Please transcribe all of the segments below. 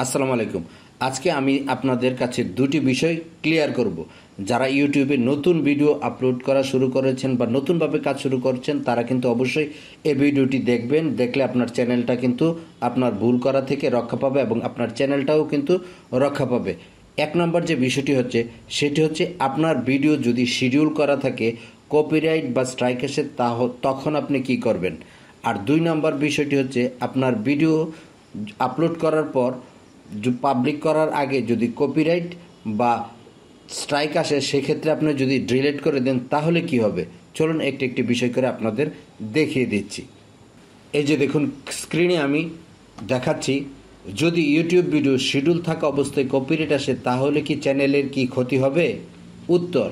আসসালামু আলাইকুম। আজকে আমি আপনাদের কাছে দুটি বিষয় ক্লিয়ার করব। যারা ইউটিউবে নতুন ভিডিও আপলোড করা শুরু করেছেন বা নতুনভাবে কাজ শুরু করছেন তারা কিন্তু অবশ্যই এই ভিডিওটি দেখবেন। দেখলে আপনার চ্যানেলটা কিন্তু আপনার ভুল করা থেকে রক্ষা পাবে এবং আপনার চ্যানেলটাও কিন্তু রক্ষা পাবে। এক নম্বর যে বিষয়টি হচ্ছে সেটি হচ্ছে আপনার ভিডিও যদি শিডিউল করা থাকে, কপিরাইট বা স্ট্রাইক আসে তখন আপনি কি করবেন। আর দুই নম্বর বিষয়টি হচ্ছে আপনার ভিডিও আপলোড করার পর পাবলিক করার আগে যদি কপিরাইট বা স্ট্রাইক আসে সেক্ষেত্রে আপনি যদি ডিলিট করে দেন তাহলে কি হবে। চলুন একটি একটি বিষয় করে আপনাদের দেখিয়ে দিচ্ছি। এই যে দেখুন স্ক্রিনে আমি দেখাচ্ছি, যদি ইউটিউব ভিডিও শিডিউল থাকা অবস্থায় কপিরাইট আসে তাহলে কি চ্যানেলের কি ক্ষতি হবে? উত্তর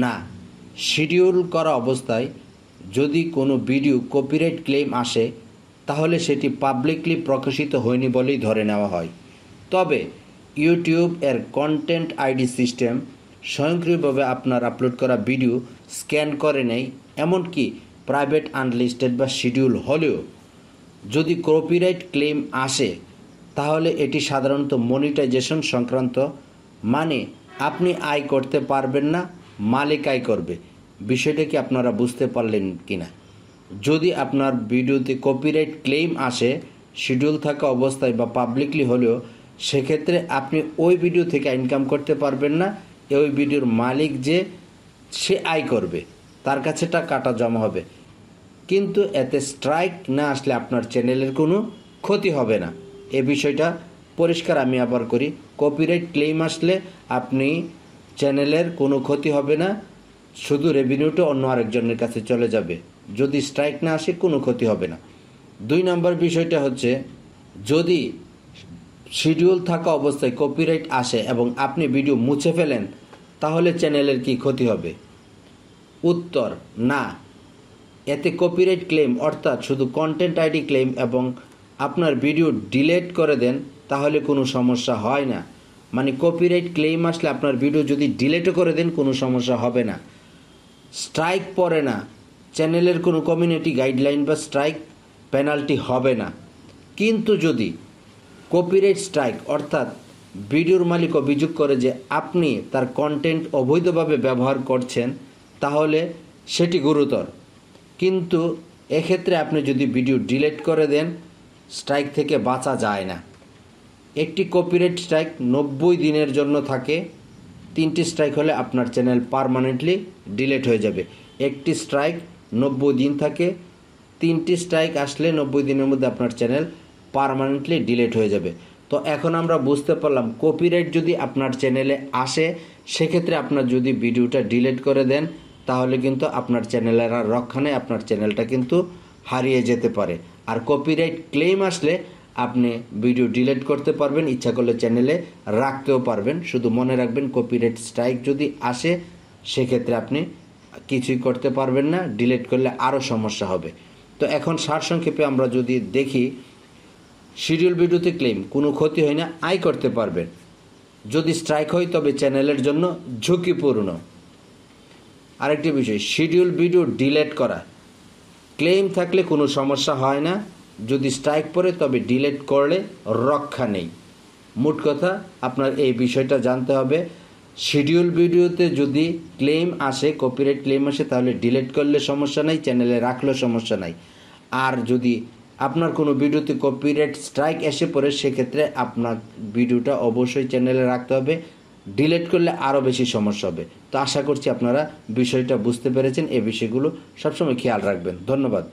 না। শিডিউল করা অবস্থায় যদি কোনো ভিডিও কপিরাইট ক্লেম আসে তাহলে সেটি পাবলিকলি প্রকাশিত হয়নি বলেই ধরে নেওয়া হয়। তবে ইউটিউব এর কন্টেন্ট আইডি সিস্টেম স্বয়ংক্রিয়ভাবে আপনার আপলোড করা ভিডিও স্ক্যান করে নেয়, এমনকি প্রাইভেট আনলিস্টেড বা শিডিউল হলেও যদি কপিরাইট ক্লেম আসে তাহলে এটি সাধারণত মনিটাইজেশন সংক্রান্ত, মানে আপনি আয় করতে পারবেন না, মালিক আয় করবে। বিষয়টা কি আপনারা বুঝতে পারলেন কিনা? যদি আপনার ভিডিওতে কপিরাইট ক্লেম আসে শিডিউল থাকা অবস্থায় বা পাবলিকলি হলেও, সেক্ষেত্রে আপনি ওই ভিডিও থেকে ইনকাম করতে পারবেন না। ওই ভিডিওর মালিক যে সে আয় করবে, তার কাছে টাকাটা জমা হবে, কিন্তু এতে স্ট্রাইক না আসলে আপনার চ্যানেলের কোনো ক্ষতি হবে না। এ বিষয়টা পরিষ্কার আমি আবার করি, কপিরাইট ক্লেম আসলে আপনি চ্যানেলের কোনো ক্ষতি হবে না, শুধু রেভিনিউটা অন্য আরেকজনের কাছে চলে যাবে। যদি স্ট্রাইক না আসে কোনো ক্ষতি হবে না। দুই নম্বর বিষয়টা হচ্ছে, যদি শিডিউল থাকা অবস্থায় কপিরাইট আসে এবং আপনি ভিডিও মুছে ফেলেন তাহলে চ্যানেলের কি ক্ষতি হবে? উত্তর না। এতে কপিরাইট ক্লেম অর্থাৎ শুধু কন্টেন্ট আইডি ক্লেম এবং আপনার ভিডিও ডিলিট করে দেন তাহলে কোনো সমস্যা হয় না। মানে কপিরাইট ক্লেম আসলে আপনার ভিডিও যদি ডিলিটও করে দেন কোনো সমস্যা হবে না, স্ট্রাইক পড়ে না, চ্যানেলের কোনো কমিউনিটি গাইডলাইন বা স্ট্রাইক পেনাল্টি হবে না। কিন্তু যদি কপিরাইট স্ট্রাইক অর্থাৎ ভিডিওর মালিক অভিযোগ করে যে আপনি তার কন্টেন্ট অবৈধভাবে ব্যবহার করছেন তাহলে সেটি গুরুতর। কিন্তু এক্ষেত্রে আপনি যদি ভিডিও ডিলিট করে দেন স্ট্রাইক থেকে বাঁচা যায় না। একটি কপিরাইট স্ট্রাইক 90 দিনের জন্য থাকে। 3টি স্ট্রাইক হলে আপনার চ্যানেল পার্মানেন্টলি ডিলিট হয়ে যাবে। একটি স্ট্রাইক 90 দিন থাকে, 3টি স্ট্রাইক আসলে 90 দিনের মধ্যে আপনার চ্যানেল পার্মানেন্টলি ডিলিট হয়ে যাবে। তো এখন আমরা বুঝতে পারলাম কপিরাইট যদি আপনার চ্যানেলে আসে সেক্ষেত্রে আপনার যদি ভিডিওটা ডিলিট করে দেন তাহলে কিন্তু আপনার চ্যানেলের আর রক্ষা নেই, আপনার চ্যানেলটা কিন্তু হারিয়ে যেতে পারে। আর কপিরাইট ক্লেম আসলে আপনি ভিডিও ডিলিট করতে পারবেন, ইচ্ছা করলে চ্যানেলে রাখতেও পারবেন। শুধু মনে রাখবেন কপিরাইট স্ট্রাইক যদি আসে সেক্ষেত্রে আপনি কিছুই করতে পারবেন না, ডিলিট করলে আরও সমস্যা হবে। তো এখন সারসংক্ষেপে আমরা যদি দেখি, শিডিউল ভিডিওতে ক্লেম কোনো ক্ষতি হয় না, আয় করতে পারবেন। যদি স্ট্রাইক হয় তবে চ্যানেলের জন্য ঝুঁকিপূর্ণ। আরেকটি বিষয়, শিডিউল ভিডিও ডিলিট করা, ক্লেম থাকলে কোনো সমস্যা হয় না, যদি স্ট্রাইক পড়ে তবে ডিলিট করলে রক্ষা নেই। মোট কথা আপনার এই বিষয়টা জানতে হবে, শিডিউল ভিডিওতে যদি ক্লেম আসে, কপিরাইট ক্লেম আসে তাহলে ডিলিট করলে সমস্যা নাই, চ্যানেলে রাখলেও সমস্যা নাই। আর যদি আপনার কোনো ভিডিওতে কপিরাইট স্ট্রাইক এসে পড়ে সেক্ষেত্রে আপনার ভিডিওটা অবশ্যই চ্যানেলে রাখতে হবে, ডিলিট করলে আরও বেশি সমস্যা হবে। তো আশা করছি আপনারা বিষয়টা বুঝতে পেরেছেন। এই বিষয়গুলো সবসময় খেয়াল রাখবেন। ধন্যবাদ।